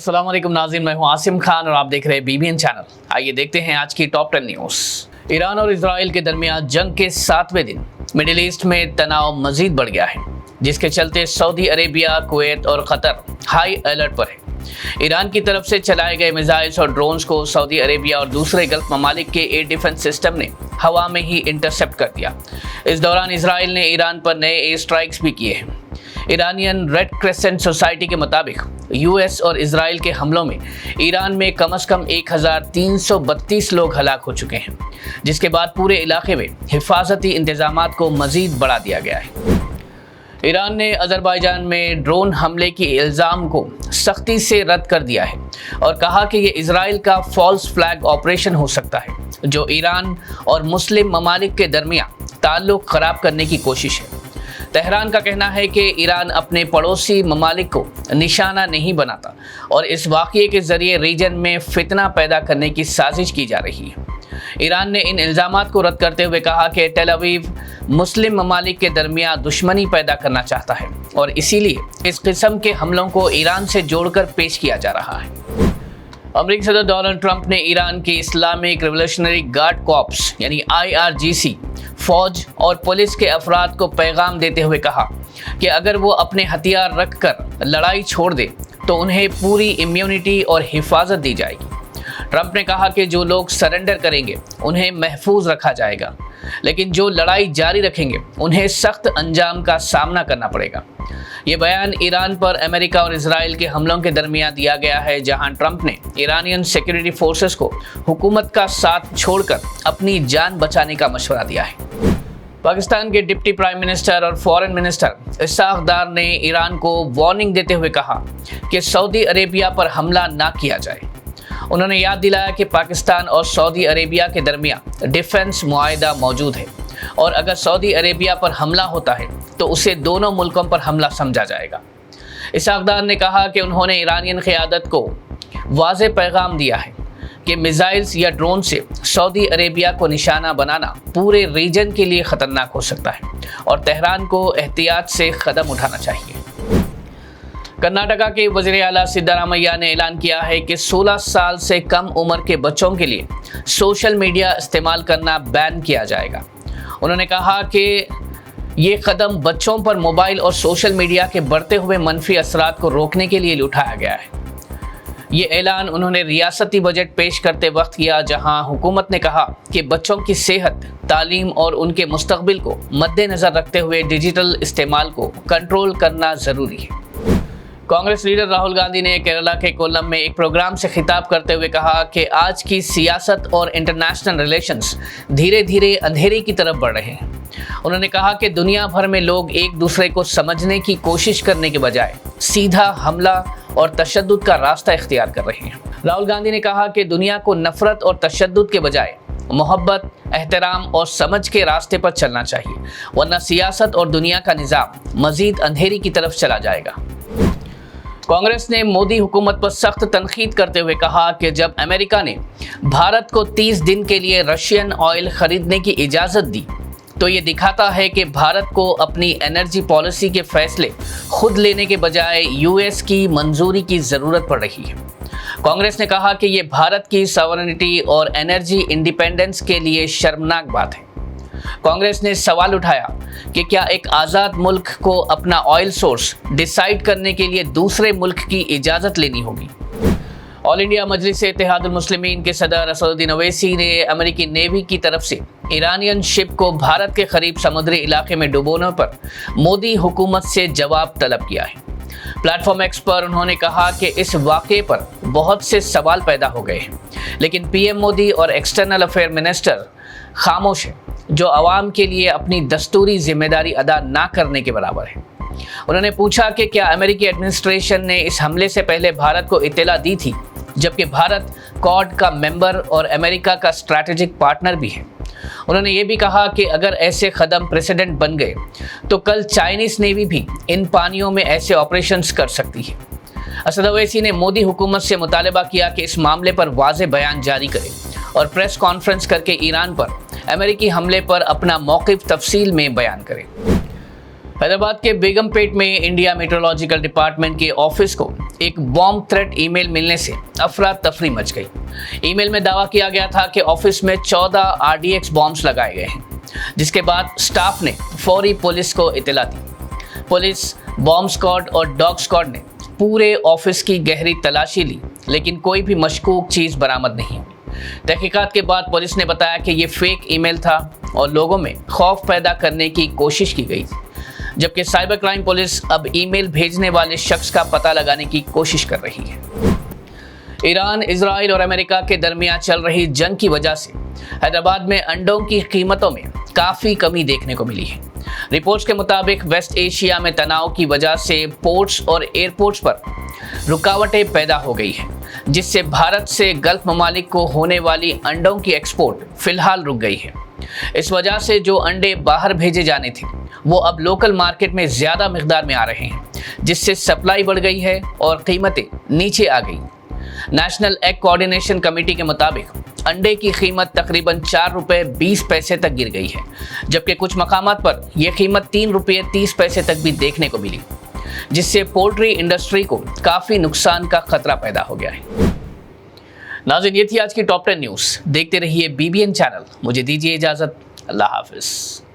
अस्सलाम वालेकुम नाज़रीन, मैं हूं आसिम खान और आप देख रहे हैं BBN चैनल। आइए देखते हैं आज की टॉप 10 न्यूज़। ईरान और इजराइल के दरमियान जंग के 7वें दिन मिडिल ईस्ट में तनाव मजीद बढ़ गया है, जिसके चलते सऊदी अरेबिया, कुवैत और कतर हाई अलर्ट पर है। ईरान की तरफ से चलाए गए मिसाइल्स और ड्रोन्स को सऊदी अरेबिया और दूसरे गल्फ ममालिक के एयर डिफेंस सिस्टम ने हवा में ही इंटरसेप्ट कर दिया। इस दौरान इसराइल ने ईरान पर नए एयर स्ट्राइक्स भी किए हैं। ईरानियन रेड क्रेसेंट सोसाइटी के मुताबिक यूएस और इजराइल के हमलों में ईरान में कम से कम 1332 लोग हलाक हो चुके हैं, जिसके बाद पूरे इलाके में हिफाजती इंतजामात को मजीद बढ़ा दिया गया है। ईरान ने अजरबैजान में ड्रोन हमले की इल्ज़ाम को सख्ती से रद्द कर दिया है और कहा कि ये इजराइल का फॉल्स फ्लैग ऑपरेशन हो सकता है, जो ईरान और मुस्लिम ममालिक के दरमियान ताल्लुक ख़राब करने की कोशिश है। तेहरान का कहना है कि ईरान अपने पड़ोसी ममालिक को निशाना नहीं बनाता और इस वाक़ये के ज़रिए रीजन में फितना पैदा करने की साजिश की जा रही है। ईरान ने इन इल्ज़ामात को रद्द करते हुए कहा कि टेल अवीव मुस्लिम ममालिक के दरमियान दुश्मनी पैदा करना चाहता है और इसीलिए इस किस्म के हमलों को ईरान से जोड़कर पेश किया जा रहा है। अमेरिकी सदर डोनाल्ड ट्रंप ने ईरान की इस्लामिक रिवोल्यूशनरी गार्ड कॉर्प्स यानी IRGC फौज और पुलिस के अफराद को पैगाम देते हुए कहा कि अगर वो अपने हथियार रख कर लड़ाई छोड़ दे तो उन्हें पूरी इम्यूनिटी और हिफाजत दी जाएगी। ट्रंप ने कहा कि जो लोग सरेंडर करेंगे उन्हें महफूज रखा जाएगा, लेकिन जो लड़ाई जारी रखेंगे उन्हें सख्त अंजाम का सामना करना पड़ेगा। ये बयान ईरान पर अमेरिका और इजराइल के हमलों के दरमियान दिया गया है, जहां ट्रंप ने ईरानियन सिक्योरिटी फोर्सेस को हुकूमत का साथ छोड़कर अपनी जान बचाने का मशवरा दिया है। पाकिस्तान के डिप्टी प्राइम मिनिस्टर और फॉरेन मिनिस्टर इसाक डार ने ईरान को वार्निंग देते हुए कहा कि सऊदी अरेबिया पर हमला ना किया जाए। उन्होंने याद दिलाया कि पाकिस्तान और सऊदी अरेबिया के दरमियान डिफेंस मुआहिदा मौजूद है और अगर सऊदी अरेबिया पर हमला होता है तो उसे दोनों मुल्कों पर हमला समझा जाएगा। इसाक डार ने कहा कि उन्होंने ईरानियन क़यादत को वाज़ेह पैगाम दिया है कि मिसाइल्स या ड्रोन से सऊदी अरेबिया को निशाना बनाना पूरे रीजन के लिए ख़तरनाक हो सकता है और तेहरान को एहतियात से कदम उठाना चाहिए। कर्नाटका के वज़ीर आला सिद्धारामैया ने ऐलान किया है कि 16 साल से कम उम्र के बच्चों के लिए सोशल मीडिया इस्तेमाल करना बैन किया जाएगा। उन्होंने कहा कि ये कदम बच्चों पर मोबाइल और सोशल मीडिया के बढ़ते हुए मनफी असरात को रोकने के लिए उठाया गया है। ये ऐलान उन्होंने रियासती बजट पेश करते वक्त किया, जहां हुकूमत ने कहा कि बच्चों की सेहत, तालीम और उनके मुस्तकबिल को मद्देनज़र रखते हुए डिजिटल इस्तेमाल को कंट्रोल करना ज़रूरी है। कांग्रेस लीडर राहुल गांधी ने केरला के कोल्लम में एक प्रोग्राम से खिताब करते हुए कहा कि आज की सियासत और इंटरनेशनल रिलेशंस धीरे धीरे अंधेरे की तरफ बढ़ रहे हैं। उन्होंने कहा कि दुनिया भर में लोग एक दूसरे को समझने की कोशिश करने के बजाय सीधा हमला और तशद्दुद का रास्ता इख्तियार कर रहे हैं। राहुल गांधी ने कहा कि दुनिया को नफरत और तशद्दुद के बजाय मोहब्बत, एहतराम और समझ के रास्ते पर चलना चाहिए, वरना सियासत और दुनिया का निज़ाम मजीद अंधेरी की तरफ चला जाएगा। कांग्रेस ने मोदी हुकूमत पर सख्त तनकीद करते हुए कहा कि जब अमेरिका ने भारत को 30 दिन के लिए रशियन ऑयल खरीदने की इजाज़त दी तो ये दिखाता है कि भारत को अपनी एनर्जी पॉलिसी के फैसले खुद लेने के बजाय यूएस की मंजूरी की ज़रूरत पड़ रही है। कांग्रेस ने कहा कि ये भारत की सॉवरेनिटी और एनर्जी इंडिपेंडेंस के लिए शर्मनाक बात है। कांग्रेस ने सवाल उठाया कि क्या एक आज़ाद मुल्क को अपना ऑयल सोर्स डिसाइड करने के लिए दूसरे मुल्क की इजाज़त लेनी होगी। ऑल इंडिया मजलिस इत्तेहादुल मुस्लिमीन के सदर असदुद्दीन ओवैसी ने अमेरिकी नेवी की तरफ से ईरानियन शिप को भारत के करीब समुद्री इलाके में डुबोने पर मोदी हुकूमत से जवाब तलब किया है। प्लेटफॉर्म एक्स पर उन्होंने कहा कि इस वाक़े पर बहुत से सवाल पैदा हो गए हैं, लेकिन पीएम मोदी और एक्सटर्नल अफेयर मिनिस्टर खामोश हैं, जो आवाम के लिए अपनी दस्तूरी जिम्मेदारी अदा ना करने के बराबर है। उन्होंने पूछा कि क्या अमेरिकी एडमिनिस्ट्रेशन ने इस हमले से पहले भारत को इत्तला दी थी, जबकि भारत क्वाड का मेंबर और अमेरिका का स्ट्रैटेजिक पार्टनर भी है। उन्होंने ये भी कहा कि अगर ऐसे कदम प्रेसिडेंट बन गए तो कल चाइनीज़ नेवी भी इन पानियों में ऐसे ऑपरेशंस कर सकती है। असद ओवैसी ने मोदी हुकूमत से मुतालबा किया कि इस मामले पर वाज़ेह बयान जारी करे और प्रेस कॉन्फ्रेंस करके ईरान पर अमेरिकी हमले पर अपना मौक़िफ़ तफसील में बयान करे। हैदराबाद के बेगमपेट में इंडिया मेट्रोलॉजिकल डिपार्टमेंट के ऑफिस को एक बॉम्ब थ्रेट ईमेल मिलने से अफरा तफरी मच गई। ईमेल में दावा किया गया था कि ऑफिस में 14 RDX बॉम्ब्स लगाए गए हैं, जिसके बाद स्टाफ ने फौरी पुलिस को इत्तला दी। पुलिस, बॉम्ब स्क्वाड और डॉग स्क्वाड ने पूरे ऑफिस की गहरी तलाशी ली, लेकिन कोई भी मशकूक चीज़ बरामद नहीं हुई। तहकीकात के बाद पुलिस ने बताया कि ये फेक ईमेल था और लोगों में खौफ पैदा करने की कोशिश की गई, जबकि साइबर क्राइम पुलिस अब ईमेल भेजने वाले शख्स का पता लगाने की कोशिश कर रही है। ईरान, इजराइल और अमेरिका के दरमियान चल रही जंग की वजह से हैदराबाद में अंडों की कीमतों में काफ़ी कमी देखने को मिली है। रिपोर्ट्स के मुताबिक वेस्ट एशिया में तनाव की वजह से पोर्ट्स और एयरपोर्ट्स पर रुकावटें पैदा हो गई हैं, जिससे भारत से गल्फ ममालिक को होने वाली अंडों की एक्सपोर्ट फिलहाल रुक गई है। इस वजह से जो अंडे बाहर भेजे जाने थे वो अब लोकल मार्केट में ज़्यादा मिकदार में आ रहे हैं, जिससे सप्लाई बढ़ गई है और कीमतें नीचे आ गई। नेशनल एग कोऑर्डिनेशन कमेटी के मुताबिक अंडे की कीमत तकरीबन 4 रुपये 20 पैसे तक गिर गई है, जबकि कुछ मकामात पर यह कीमत 3 रुपये 30 पैसे तक भी देखने को मिली, जिससे पोल्ट्री इंडस्ट्री को काफ़ी नुकसान का खतरा पैदा हो गया है। नाज़रीन, ये थी आज की टॉप 10 न्यूज़। देखते रहिए BBN चैनल। मुझे दीजिए इजाज़त। अल्लाह हाफिज़।